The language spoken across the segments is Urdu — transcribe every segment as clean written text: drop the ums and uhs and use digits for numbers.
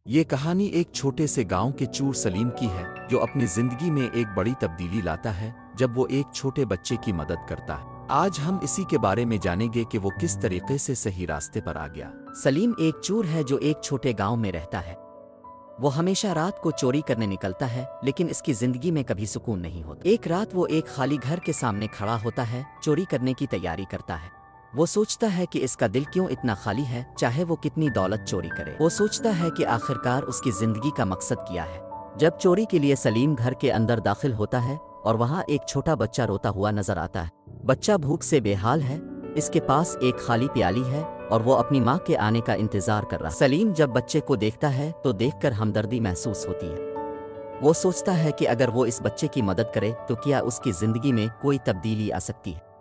یہ کہانی ایک چھوٹے سے گاؤں کے چور سلیم کی ہے جو اپنی زندگی میں ایک بڑی تبدیلی لاتا ہے جب وہ ایک چھوٹے بچے کی مدد کرتا ہے۔ آج ہم اسی کے بارے میں جانیں گے کہ وہ کس طریقے سے صحیح راستے پر آ گیا۔ سلیم ایک چور ہے جو ایک چھوٹے گاؤں میں رہتا ہے۔ وہ ہمیشہ رات کو چوری کرنے نکلتا ہے لیکن اس کی زندگی میں کبھی سکون نہیں ہوتا۔ ایک رات وہ ایک خالی گھر کے سامنے کھڑا ہوتا ہے، چوری کرنے کی تیاری کرتا ہے۔ وہ سوچتا ہے کہ اس کا دل کیوں اتنا خالی ہے، چاہے وہ کتنی دولت چوری کرے۔ وہ سوچتا ہے کہ آخرکار اس کی زندگی کا مقصد کیا ہے۔ جب چوری کے لیے سلیم گھر کے اندر داخل ہوتا ہے اور وہاں ایک چھوٹا بچہ روتا ہوا نظر آتا ہے۔ بچہ بھوک سے بے حال ہے، اس کے پاس ایک خالی پیالی ہے اور وہ اپنی ماں کے آنے کا انتظار کر رہا ہے۔ سلیم جب بچے کو دیکھتا ہے تو دیکھ کر ہمدردی محسوس ہوتی ہے۔ وہ سوچتا ہے کہ اگر وہ اس بچے کی مدد کرے تو کیا اس کی زندگی میں کوئی تبدیلی آ سکتی ہے۔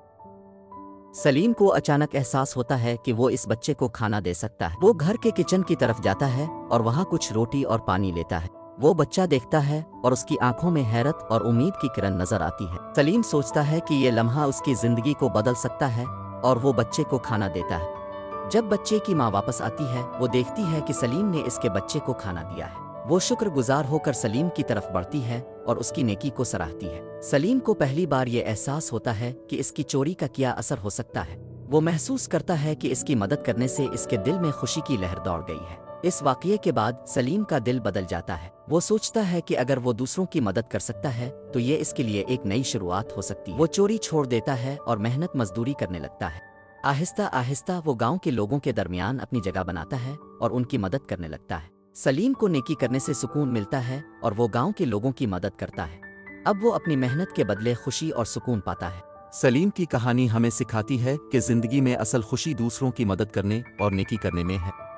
سلیم کو اچانک احساس ہوتا ہے کہ وہ اس بچے کو کھانا دے سکتا ہے۔ وہ گھر کے کچن کی طرف جاتا ہے اور وہاں کچھ روٹی اور پانی لیتا ہے۔ وہ بچہ دیکھتا ہے اور اس کی آنکھوں میں حیرت اور امید کی کرن نظر آتی ہے۔ سلیم سوچتا ہے کہ یہ لمحہ اس کی زندگی کو بدل سکتا ہے اور وہ بچے کو کھانا دیتا ہے۔ جب بچے کی ماں واپس آتی ہے، وہ دیکھتی ہے کہ سلیم نے اس کے بچے کو کھانا دیا ہے۔ وہ شکر گزار ہو کر سلیم کی طرف بڑھتی ہے اور اس کی نیکی کو سراہتی ہے۔ سلیم کو پہلی بار یہ احساس ہوتا ہے کہ اس کی چوری کا کیا اثر ہو سکتا ہے۔ وہ محسوس کرتا ہے کہ اس کی مدد کرنے سے اس کے دل میں خوشی کی لہر دوڑ گئی ہے۔ اس واقعے کے بعد سلیم کا دل بدل جاتا ہے۔ وہ سوچتا ہے کہ اگر وہ دوسروں کی مدد کر سکتا ہے تو یہ اس کے لیے ایک نئی شروعات ہو سکتی ہے۔ وہ چوری چھوڑ دیتا ہے اور محنت مزدوری کرنے لگتا ہے۔ آہستہ آہستہ وہ گاؤں کے لوگوں کے درمیان اپنی جگہ بناتا ہے اور ان کی مدد کرنے لگتا ہے۔ سلیم کو نیکی کرنے سے سکون ملتا ہے اور وہ گاؤں کے لوگوں کی مدد کرتا ہے۔ اب وہ اپنی محنت کے بدلے خوشی اور سکون پاتا ہے۔ سلیم کی کہانی ہمیں سکھاتی ہے کہ زندگی میں اصل خوشی دوسروں کی مدد کرنے اور نیکی کرنے میں ہے۔